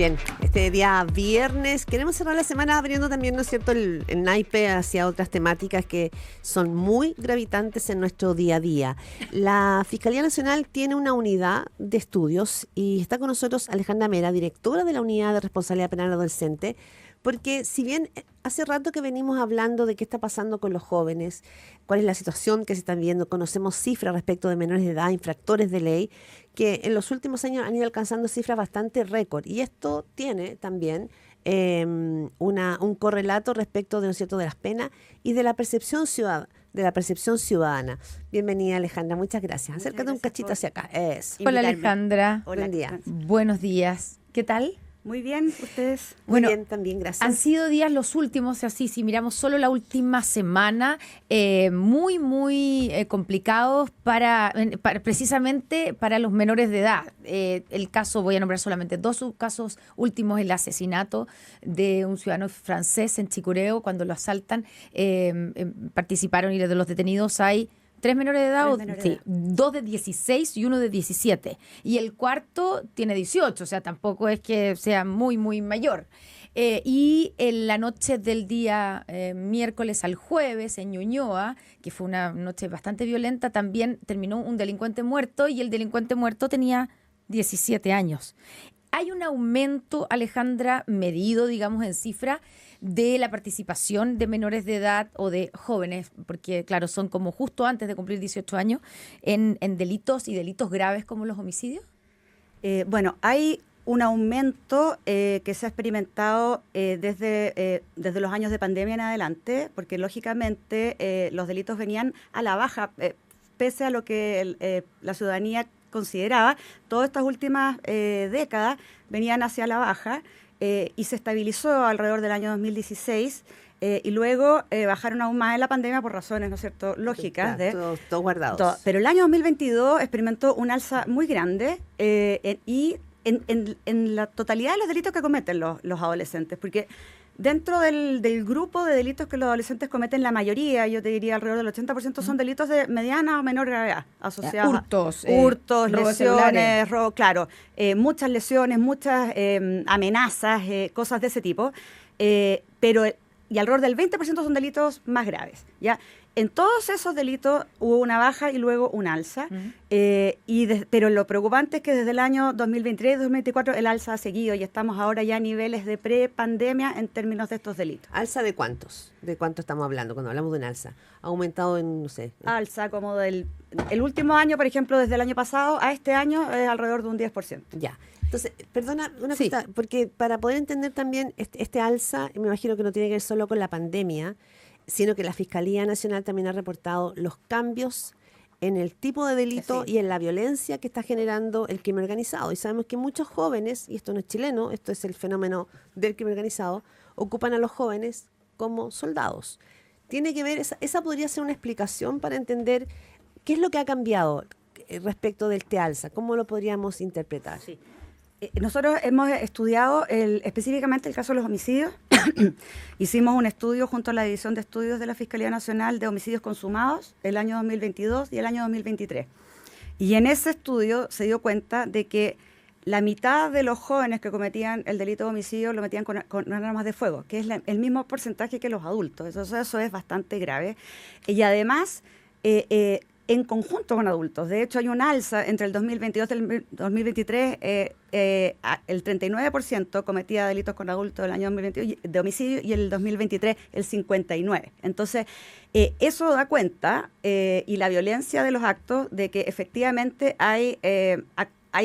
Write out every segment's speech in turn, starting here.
Bien, este día viernes queremos cerrar la semana abriendo también, ¿no es cierto?, el naipe hacia otras temáticas que son muy gravitantes en nuestro día a día. La Fiscalía Nacional tiene una unidad de estudios y está con nosotros Alejandra Mera, directora de la Unidad de Responsabilidad Penal Adolescente, porque si bien hace rato que venimos hablando de qué está pasando con los jóvenes, cuál es la situación que se están viendo, conocemos cifras respecto de menores de edad, infractores de ley, que en los últimos años han ido alcanzando cifras bastante récord. Y esto tiene también un correlato respecto de, ¿no es cierto?, de las penas y de la percepción ciudadana. Bienvenida, Alejandra, muchas gracias. Acércate un cachito hacia acá. Eso. Hola, Alejandra. Hola, buen día. Buenos días. ¿Qué tal? Muy bien, ¿ustedes? Muy bien, también, gracias. Han sido días los últimos, así, si miramos solo la última semana, muy complicados precisamente para los menores de edad. El caso, voy a nombrar solamente dos casos últimos, el asesinato de un ciudadano francés en Chicureo, cuando lo asaltan, participaron y de los detenidos hay 3 menores de edad, sí, 2 de 16 y 1 de 17. Y el cuarto tiene 18, o sea, tampoco es que sea muy mayor. Y en la noche del día miércoles al jueves en Ñuñoa, que fue una noche bastante violenta, también terminó un delincuente muerto y el delincuente muerto tenía 17 años. Hay un aumento, Alejandra, medido, digamos, en cifra, de la participación de menores de edad o de jóvenes, porque, claro, son como justo antes de cumplir 18 años, en delitos y delitos graves como los homicidios. Bueno, hay un aumento que se ha experimentado desde los años de pandemia en adelante, porque lógicamente los delitos venían a la baja, pese a lo que la ciudadanía consideraba. Todas estas últimas décadas venían hacia la baja y se estabilizó alrededor del año 2016 y luego bajaron aún más en la pandemia por razones, ¿no es cierto?, lógicas. Todos guardados. Pero el año 2022 experimentó un alza muy grande y en la totalidad de los delitos que cometen los adolescentes, porque dentro del grupo de delitos que los adolescentes cometen, la mayoría, yo te diría alrededor del 80%, son delitos de mediana o menor gravedad, asociados a hurtos, lesiones, robo, claro, muchas lesiones, muchas amenazas, cosas de ese tipo, pero y alrededor del 20% son delitos más graves, ¿ya? En todos esos delitos hubo una baja y luego un alza, pero lo preocupante es que desde el año 2023 y 2024 el alza ha seguido y estamos ahora ya a niveles de pre-pandemia en términos de estos delitos. ¿Alza de cuántos? ¿De cuánto estamos hablando cuando hablamos de un alza? ¿Ha aumentado en, no sé? Alza como el último año, por ejemplo, desde el año pasado a este año es alrededor de un 10%. Ya. Entonces, perdona una cosa, porque para poder entender también este alza, me imagino que no tiene que ver solo con la pandemia, sino que la Fiscalía Nacional también ha reportado los cambios en el tipo de delito y en la violencia que está generando el crimen organizado. Y sabemos que muchos jóvenes, y esto no es chileno, esto es el fenómeno del crimen organizado, ocupan a los jóvenes como soldados. Tiene que ver, esa podría ser una explicación para entender qué es lo que ha cambiado respecto del alza, cómo lo podríamos interpretar. Sí. Nosotros hemos estudiado específicamente el caso de los homicidios. Hicimos un estudio junto a la División de Estudios de la Fiscalía Nacional de Homicidios Consumados el año 2022 y el año 2023. Y en ese estudio se dio cuenta de que la mitad de los jóvenes que cometían el delito de homicidio lo metían con armas de fuego, que es el mismo porcentaje que los adultos. Eso es bastante grave. Y además, en conjunto con adultos. De hecho, hay un alza entre el 2022 y el 2023. El 39% cometía delitos con adultos el año 2022 de homicidio y el 2023 el 59%. Entonces, eso da cuenta y la violencia de los actos de que efectivamente hay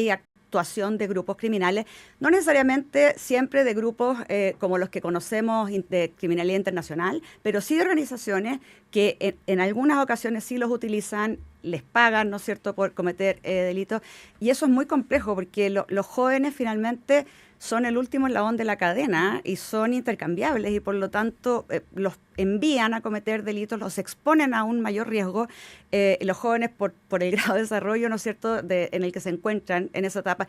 actuación de grupos criminales, no necesariamente siempre de grupos como los que conocemos de criminalidad internacional, pero sí de organizaciones que en algunas ocasiones sí los utilizan, les pagan, ¿no es cierto?, por cometer delitos. Y eso es muy complejo porque los jóvenes finalmente son el último eslabón de la cadena y son intercambiables y por lo tanto los envían a cometer delitos, los exponen a un mayor riesgo. Los jóvenes por el grado de desarrollo, ¿no es cierto?, en el que se encuentran en esa etapa,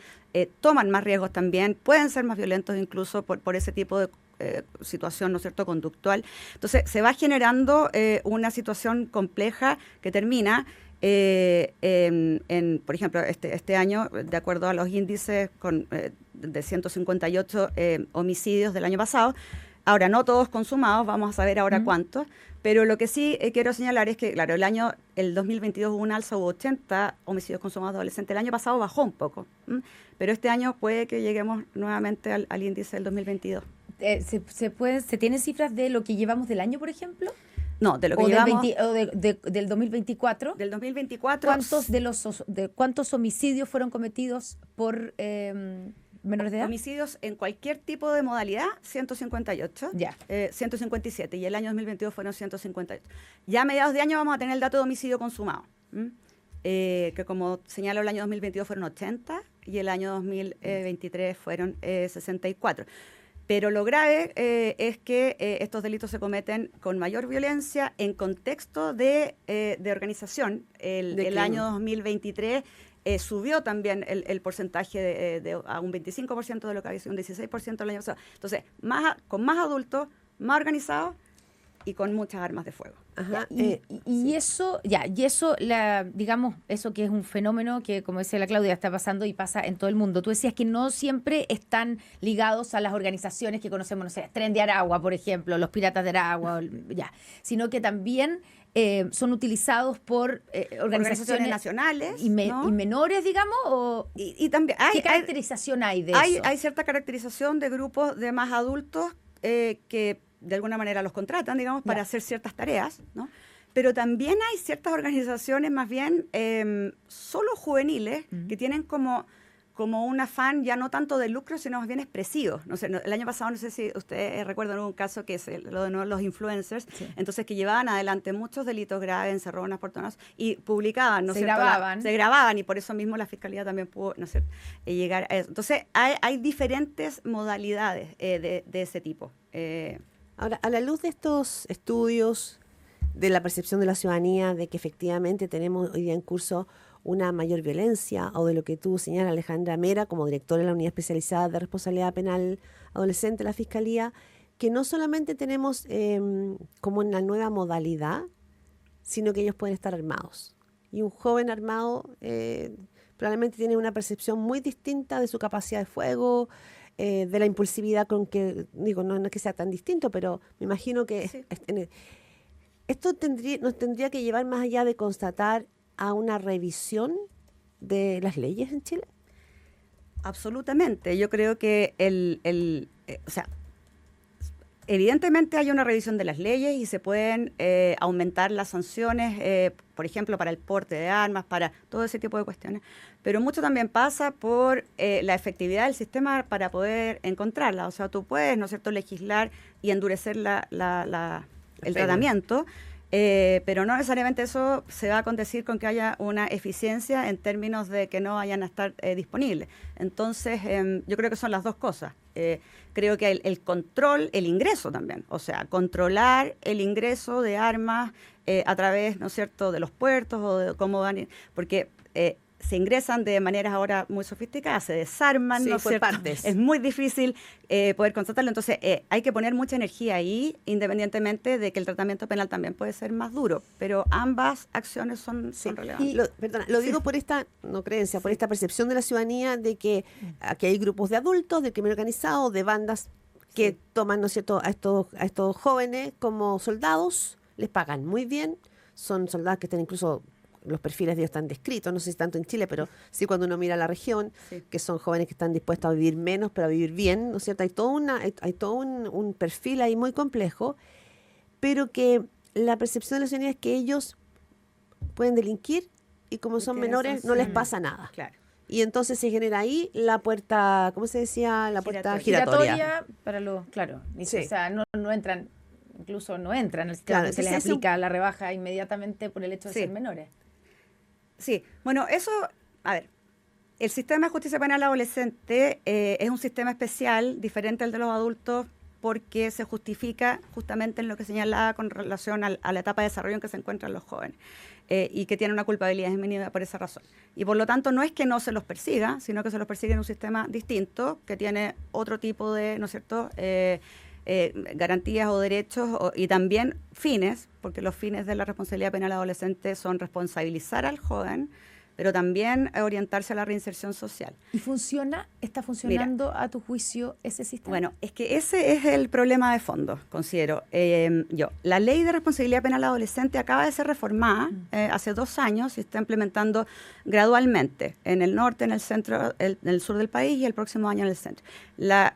toman más riesgos también, pueden ser más violentos incluso por ese tipo de situación, ¿no es cierto?, conductual. Entonces se va generando una situación compleja que termina Por ejemplo, este año, de acuerdo a los índices de 158 homicidios del año pasado, ahora no todos consumados, vamos a saber ahora cuántos, pero lo que sí quiero señalar es que, claro, el 2022 hubo un alza, hubo 80 homicidios consumados de adolescentes, el año pasado bajó un poco, pero este año puede que lleguemos nuevamente al índice del 2022. ¿Se tienen cifras de lo que llevamos del año, por ejemplo? No, de lo que o llevamos... del 2024. Del 2024... ¿Cuántos homicidios fueron cometidos por menores de edad? Homicidios en cualquier tipo de modalidad, 158. Ya. 157. Y el año 2022 fueron 158. Ya a mediados de año vamos a tener el dato de homicidio consumado. Que como señalo, el año 2022 fueron 80 y el año 2023 fueron 64. Pero lo grave es que estos delitos se cometen con mayor violencia en contexto de organización. El año 2023 subió también el porcentaje a un 25% de lo que había sido un 16% el año pasado. Entonces, con más adultos, más organizados y con muchas armas de fuego. Ajá, eso, digamos, eso que es un fenómeno que, como decía la Claudia, está pasando y pasa en todo el mundo. Tú decías que no siempre están ligados a las organizaciones que conocemos, no sé, Tren de Aragua, por ejemplo, los Piratas de Aragua, sino que también son utilizados por organizaciones nacionales y menores, digamos, y también ¿qué caracterización hay de eso? Hay cierta caracterización de grupos de más adultos que de alguna manera los contratan, digamos, para hacer ciertas tareas, ¿no? Pero también hay ciertas organizaciones más bien solo juveniles que tienen como un afán ya no tanto de lucro, sino más bien expresivo. No sé, el año pasado, no sé si ustedes recuerdan un caso que es lo de los influencers, entonces que llevaban adelante muchos delitos graves, encerronas, portonadas, y publicaban, ¿no es cierto? Se grababan, y por eso mismo la Fiscalía también pudo, ¿no es cierto?, llegar a eso. Entonces, hay diferentes modalidades de ese tipo. Ahora, a la luz de estos estudios, de la percepción de la ciudadanía, de que efectivamente tenemos hoy día en curso una mayor violencia, o de lo que tú señalas, Alejandra Mera, como directora de la Unidad Especializada de Responsabilidad Penal Adolescente de la Fiscalía, que no solamente tenemos como una nueva modalidad, sino que ellos pueden estar armados. Y un joven armado probablemente tiene una percepción muy distinta de su capacidad de fuego, de la impulsividad con que, digo, no es que sea tan distinto, pero me imagino que sí. Esto nos tendría que llevar más allá de constatar a una revisión de las leyes en Chile. Absolutamente. Yo creo que evidentemente hay una revisión de las leyes y se pueden aumentar las sanciones, por ejemplo, para el porte de armas, para todo ese tipo de cuestiones. Pero mucho también pasa por la efectividad del sistema para poder encontrarla. O sea, tú puedes, ¿no es cierto?, legislar y endurecer el tratamiento, pero no necesariamente eso se va a condecir con que haya una eficiencia en términos de que no vayan a estar disponibles. Entonces, yo creo que son las dos cosas. Creo que el control, el ingreso también, o sea, controlar el ingreso de armas a través, ¿no es cierto?, de los puertos o de cómo van, porque se ingresan de maneras ahora muy sofisticadas, se desarman, sí, ¿no es cierto? Partes. Es muy difícil poder constatarlo, entonces hay que poner mucha energía ahí, independientemente de que el tratamiento penal también puede ser más duro, pero ambas acciones son relevantes. Y lo digo por esta no creencia, por esta percepción de la ciudadanía de que aquí hay grupos de adultos, de crimen organizado, de bandas que toman, ¿no es cierto?, a estos jóvenes como soldados, les pagan muy bien, son soldados que están incluso, los perfiles de ellos están descritos, no sé si tanto en Chile, pero sí cuando uno mira la región, que son jóvenes que están dispuestos a vivir menos, pero a vivir bien, ¿no es cierto? Hay todo un perfil ahí muy complejo, pero que la percepción de la ciudadanía es que ellos pueden delinquir y como son menores no les pasa nada. Claro. Y entonces se genera ahí la puerta, ¿cómo se decía? La puerta giratoria. Para los, claro, sí. O sea, no entran, incluso no entran al sistema, claro, se les aplica la rebaja inmediatamente por el hecho de ser menores. Sí, bueno, eso, a ver, el sistema de justicia penal adolescente es un sistema especial, diferente al de los adultos, porque se justifica justamente en lo que señalaba con relación a la etapa de desarrollo en que se encuentran los jóvenes y que tienen una culpabilidad disminuida por esa razón. Y por lo tanto no es que no se los persiga, sino que se los persigue en un sistema distinto, que tiene otro tipo de, ¿no es cierto?, garantías o derechos y también fines, porque los fines de la responsabilidad penal adolescente son responsabilizar al joven, pero también orientarse a la reinserción social. ¿Y está funcionando a tu juicio ese sistema? Bueno, es que ese es el problema de fondo, considero yo. La ley de responsabilidad penal adolescente acaba de ser reformada hace 2 años y está implementando gradualmente en el norte, en el centro, en el sur del país y el próximo año en el centro. La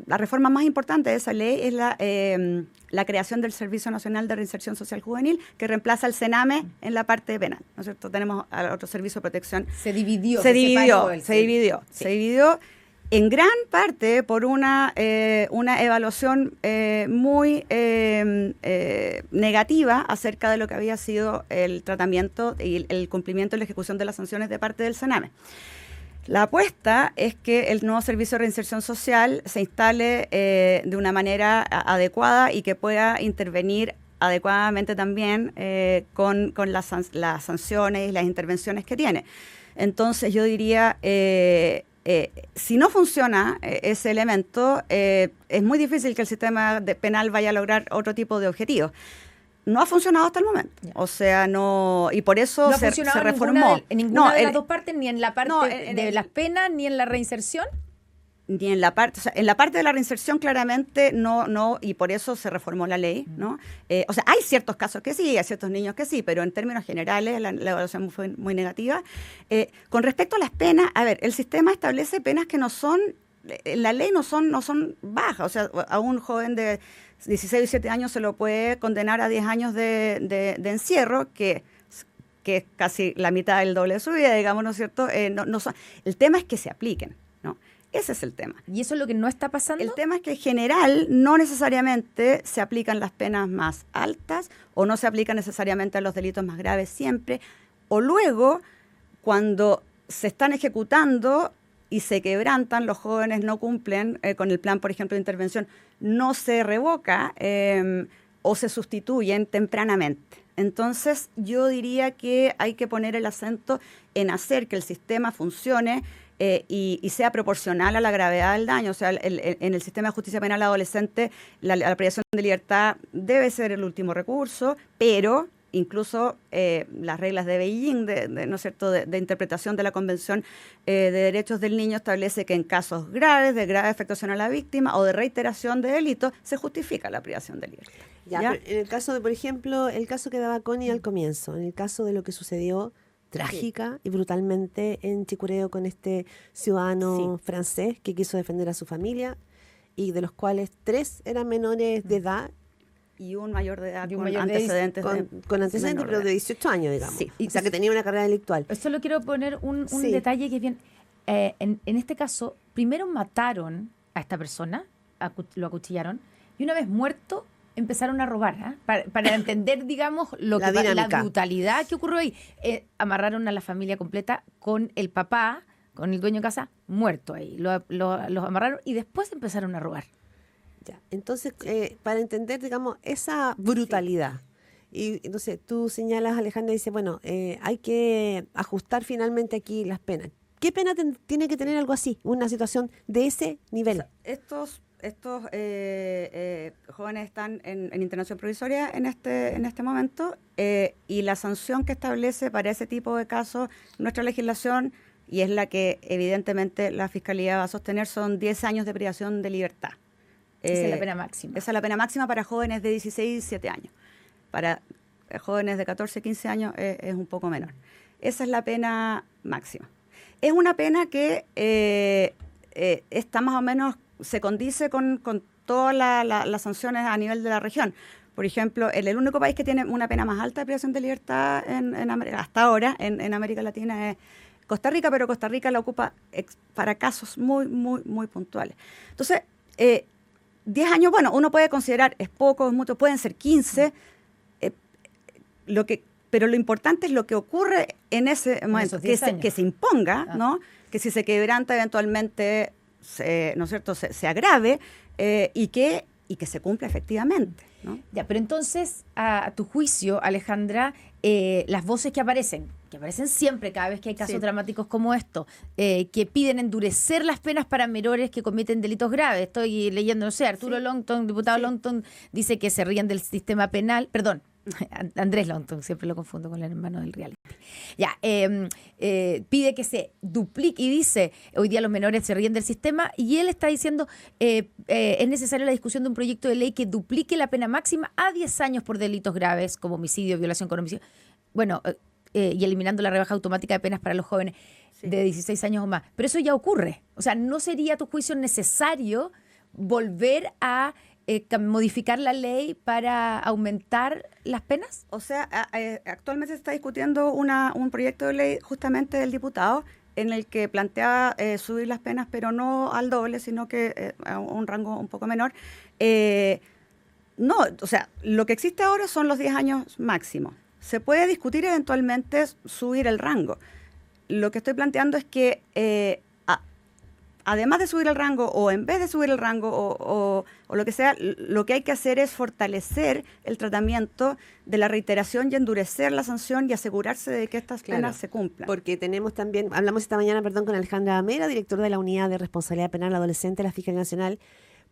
reforma más importante de esa ley es la creación del Servicio Nacional de Reinserción Social Juvenil, que reemplaza al CENAME en la parte penal, ¿no es cierto? Tenemos al otro servicio de protección. Se dividió En gran parte por una evaluación muy negativa acerca de lo que había sido el tratamiento y el cumplimiento y la ejecución de las sanciones de parte del CENAME. La apuesta es que el nuevo servicio de reinserción social se instale de una manera adecuada y que pueda intervenir adecuadamente también con las sanciones y las intervenciones que tiene. Entonces yo diría, si no funciona ese elemento, es muy difícil que el sistema penal vaya a lograr otro tipo de objetivos. No ha funcionado hasta el momento. O sea, no, y por eso no se reformó. En ninguna de las dos partes, ni en la parte de las penas, ni en la reinserción. Ni en la parte, o sea, en la parte de la reinserción claramente no, y por eso se reformó la ley, ¿no? O sea, hay ciertos casos que sí, hay ciertos niños que sí, pero en términos generales la evaluación fue muy negativa. Con respecto a las penas, a ver, el sistema establece penas que no son, la ley no son bajas, o sea, a un joven de 16 o 17 años se lo puede condenar a 10 años de encierro, que es casi la mitad del doble de su vida, digamos, ¿no es cierto? El tema es que se apliquen, ¿no? Ese es el tema. ¿Y eso es lo que no está pasando? El tema es que en general no necesariamente se aplican las penas más altas o no se aplican necesariamente a los delitos más graves siempre. O luego, cuando se están ejecutando y se quebrantan, los jóvenes no cumplen con el plan, por ejemplo, de intervención, no se revoca o se sustituyen tempranamente. Entonces, yo diría que hay que poner el acento en hacer que el sistema funcione y sea proporcional a la gravedad del daño. O sea, en el sistema de justicia penal adolescente, la privación de libertad debe ser el último recurso, pero incluso las reglas de Beijing, ¿no es cierto?, de interpretación de la Convención de Derechos del Niño establece que en casos graves, de grave afectación a la víctima o de reiteración de delitos, se justifica la privación de libertad. ¿Ya? Pero en el caso de, por ejemplo, el caso que daba Connie al comienzo, en el caso de lo que sucedió trágica y brutalmente en Chicureo con este ciudadano francés que quiso defender a su familia y de los cuales 3 eran menores de edad y un mayor de edad con antecedentes, pero de 18 años, digamos. Sí. O sea, que tenía una carrera delictual. Solo quiero poner un detalle que es bien... en este caso, primero mataron a esta persona, lo acuchillaron, y una vez muerto empezaron a robar, para entender, digamos, la brutalidad que ocurrió ahí. Amarraron a la familia completa con el papá, con el dueño de casa, muerto ahí. Los amarraron y después empezaron a robar. Ya. Entonces, para entender, digamos, esa brutalidad. Y entonces tú señalas, Alejandra, y dices, bueno, hay que ajustar finalmente aquí las penas. ¿Qué pena tiene que tener algo así, una situación de ese nivel? O sea, estos jóvenes están en internación provisoria en este momento y la sanción que establece para ese tipo de casos nuestra legislación, y es la que evidentemente la Fiscalía va a sostener, son 10 años de privación de libertad. Esa es la pena máxima. Esa es la pena máxima para jóvenes de 16 y 17 años. Para jóvenes de 14 y 15 años es un poco menor. Esa es la pena máxima. Es una pena que está más o menos, se condice con todas las sanciones a nivel de la región. Por ejemplo, el único país que tiene una pena más alta de privación de libertad hasta ahora en América Latina es Costa Rica, pero Costa Rica la ocupa para casos muy, muy, muy puntuales. Entonces, 10 años, bueno, uno puede considerar es poco, es mucho, pueden ser 15, pero lo importante es lo que ocurre en ese momento, que se imponga, ¿no? Que si se quebranta eventualmente, ¿no es cierto?, se agrave y que se cumpla efectivamente, ¿no? Ya, pero entonces, a tu juicio, Alejandra, las voces que aparecen, que aparecen siempre cada vez que hay casos Sí. dramáticos como esto, que piden endurecer las penas para menores que cometen delitos graves. Estoy leyendo, no sé, Arturo Longton, diputado Longton, dice que se ríen del sistema penal, perdón, Andrés Longton, siempre lo confundo con el hermano del reality. Ya, pide que se duplique y dice, hoy día los menores se ríen del sistema y él está diciendo, es necesaria la discusión de un proyecto de ley que duplique la pena máxima a 10 años por delitos graves como homicidio, violación con homicidio. Bueno, y eliminando la rebaja automática de penas para los jóvenes de 16 años o más. Pero eso ya ocurre. O sea, ¿no sería a tu juicio necesario volver a modificar la ley para aumentar las penas? O sea, actualmente se está discutiendo un proyecto de ley justamente del diputado en el que plantea subir las penas, pero no al doble, sino que a un rango un poco menor. No, o sea, lo que existe ahora son los 10 años máximos. Se puede discutir eventualmente subir el rango. Lo que estoy planteando es que además de subir el rango o en vez de subir el rango o lo que sea, lo que hay que hacer es fortalecer el tratamiento de la reiteración y endurecer la sanción y asegurarse de que estas penas se cumplan. Porque tenemos también, hablamos esta mañana, con Alejandra Amera, director de la Unidad de Responsabilidad Penal Adolescente de la Fiscalía Nacional,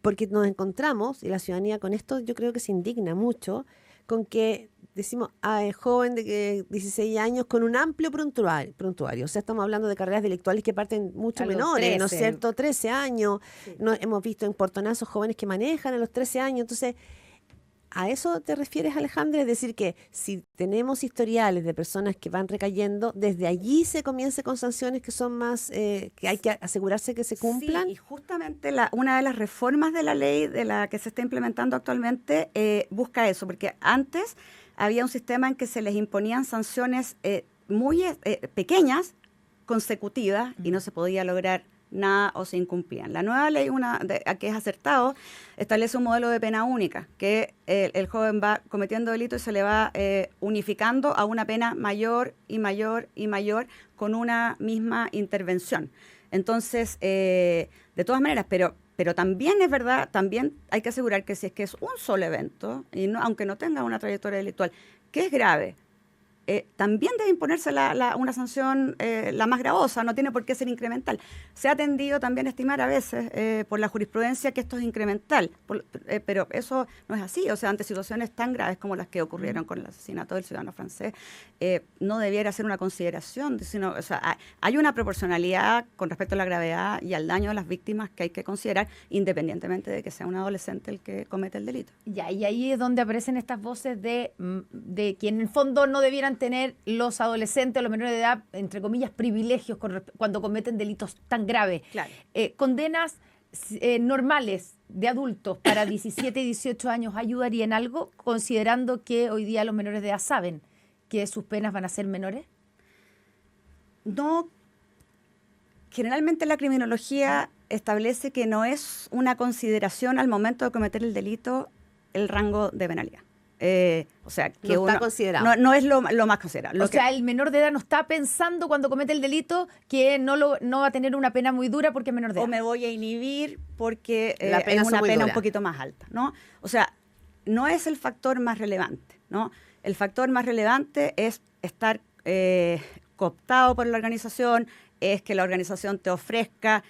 porque nos encontramos, y la ciudadanía con esto yo creo que se indigna mucho, con que decimos, joven de 16 años con un amplio prontuario. O sea, estamos hablando de carreras delictuales que parten mucho menores, 13. ¿no es cierto? 13 años. Sí. No, hemos visto en portonazos jóvenes que manejan a los 13 años. Entonces, ¿a eso te refieres, Alejandra? Es decir, que si tenemos historiales de personas que van recayendo, desde allí se comience con sanciones que son más, que hay que asegurarse que se cumplan. Sí, y justamente una de las reformas de la ley de la que se está implementando actualmente busca eso, porque antes había un sistema en que se les imponían sanciones muy pequeñas, consecutivas, y no se podía lograr nada o se incumplían. La nueva ley, que es acertado, establece un modelo de pena única, que el joven va cometiendo delito y se le va unificando a una pena mayor y mayor y mayor con una misma intervención. Entonces, de todas maneras, pero también es verdad, también hay que asegurar que si es que es un solo evento, y aunque no tenga una trayectoria delictual, que es grave, también debe imponerse una sanción la más gravosa, no tiene por qué ser incremental. Se ha tendido también a estimar a veces por la jurisprudencia que esto es incremental, pero eso no es así. O sea, ante situaciones tan graves como las que ocurrieron con el asesinato del ciudadano francés, no debiera ser una consideración, sino, o sea, hay una proporcionalidad con respecto a la gravedad y al daño de las víctimas que hay que considerar, independientemente de que sea un adolescente el que comete el delito. Ya, y ahí es donde aparecen estas voces de que en el fondo no debieran tener los adolescentes o los menores de edad, entre comillas, privilegios cuando cometen delitos tan graves. Claro. Condenas normales de adultos para 17 y 18 años ayudaría en algo, considerando que hoy día los menores de edad saben que sus penas van a ser menores. No, generalmente la criminología establece que no es una consideración al momento de cometer el delito el rango de penalidad. O sea, que no está considerado. No es lo más considerado. O sea, el menor de edad no está pensando cuando comete el delito que no va a tener una pena muy dura porque es menor de edad. O me voy a inhibir porque la pena es una pena dura. Un poquito más alta, ¿no? O sea, no es el factor más relevante, ¿no? El factor más relevante es estar cooptado por la organización, es que la organización te ofrezca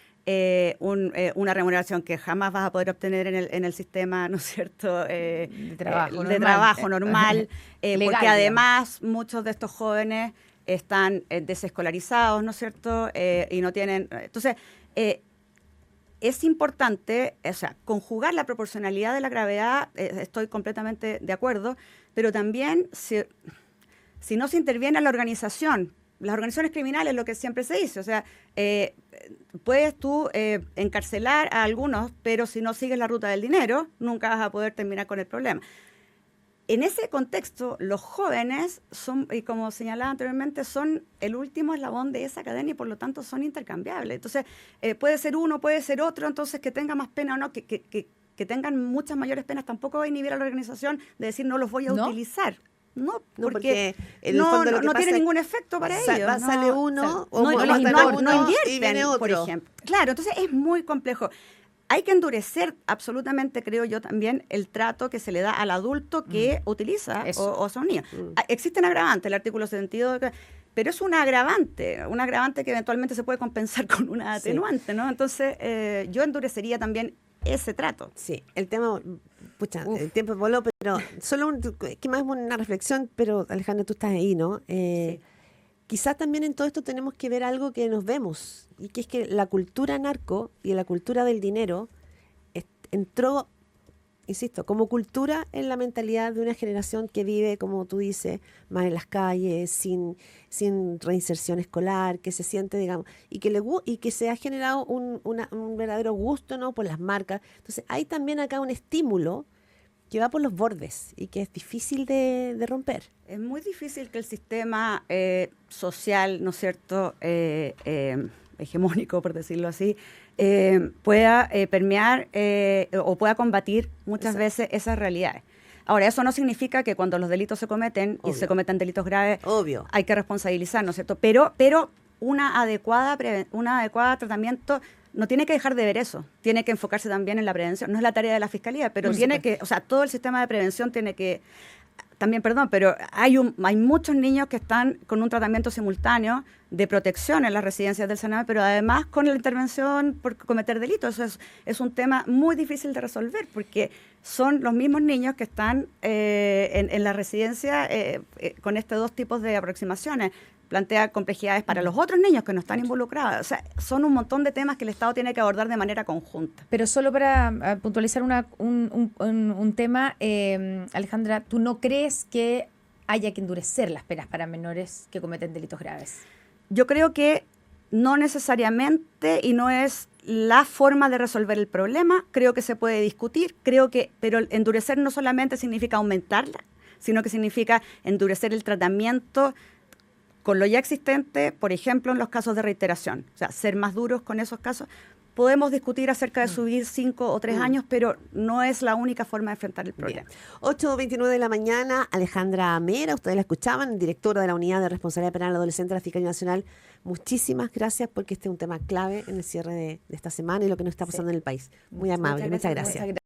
una remuneración que jamás vas a poder obtener en el sistema, ¿no es cierto?, de trabajo normal, legal, porque además muchos de estos jóvenes están desescolarizados, ¿no es cierto?, y no tienen... Entonces, es importante, o sea, conjugar la proporcionalidad de la gravedad, estoy completamente de acuerdo, pero también si no se interviene en la organización, las organizaciones criminales, lo que siempre se dice, o sea, puedes tú encarcelar a algunos, pero si no sigues la ruta del dinero, nunca vas a poder terminar con el problema. En ese contexto, los jóvenes son, y como señalaba anteriormente, son el último eslabón de esa cadena y por lo tanto son intercambiables. Entonces, puede ser uno, puede ser otro, entonces que tenga más pena o no, que tengan muchas mayores penas, tampoco va a inhibir a la organización de decir no los voy a utilizar. No, porque no tiene ningún efecto para ellos. Sale uno, no invierten, y viene otro. Por ejemplo. Claro, entonces es muy complejo. Hay que endurecer absolutamente, creo yo también, el trato que se le da al adulto que utiliza o son niños. Existen agravantes, el artículo 72, pero es un agravante que eventualmente se puede compensar con una atenuante, ¿no? Entonces, yo endurecería también ese trato. Sí, el tema, pucha, el tiempo voló, pero solo que más una reflexión, pero Alejandra, tú estás ahí, ¿no? Sí. Quizás también en todo esto tenemos que ver algo que nos vemos, y que es que la cultura narco y la cultura del dinero entró, insisto, como cultura en la mentalidad de una generación que vive, como tú dices, más en las calles, sin reinserción escolar, que se siente, digamos, y que se ha generado un verdadero gusto, ¿no?, por las marcas. Entonces, hay también acá un estímulo que va por los bordes y que es difícil de romper. Es muy difícil que el sistema social, ¿no es cierto?, hegemónico, por decirlo así, pueda permear o pueda combatir muchas veces esas realidades. Ahora, eso no significa que cuando los delitos se cometen, y se cometen delitos graves, hay que responsabilizar, ¿no es cierto? Pero una adecuada tratamiento no tiene que dejar de ver eso, tiene que enfocarse también en la prevención. No es la tarea de la Fiscalía, pero todo el sistema de prevención tiene que... También, perdón, pero hay muchos niños que están con un tratamiento simultáneo de protección en las residencias del Sename, pero además con la intervención por cometer delitos. Eso es un tema muy difícil de resolver, porque son los mismos niños que están en la residencia con estos dos tipos de aproximaciones. Plantea complejidades para los otros niños que no están involucrados. O sea, son un montón de temas que el Estado tiene que abordar de manera conjunta. Pero solo para puntualizar un tema, Alejandra, ¿tú no crees que haya que endurecer las penas para menores que cometen delitos graves? Yo creo que no necesariamente, y no es la forma de resolver el problema. Creo que se puede discutir, pero endurecer no solamente significa aumentarla, sino que significa endurecer el tratamiento con lo ya existente, por ejemplo, en los casos de reiteración. O sea, ser más duros con esos casos. Podemos discutir acerca de subir 5 o 3 años, pero no es la única forma de enfrentar el problema. 8:29 de la mañana, Alejandra Mera, ustedes la escuchaban, directora de la Unidad de Responsabilidad Penal Adolescente de la Fiscalía Nacional. Muchísimas gracias, porque este es un tema clave en el cierre de esta semana y lo que nos está pasando en el país. Muy amable, muchas gracias.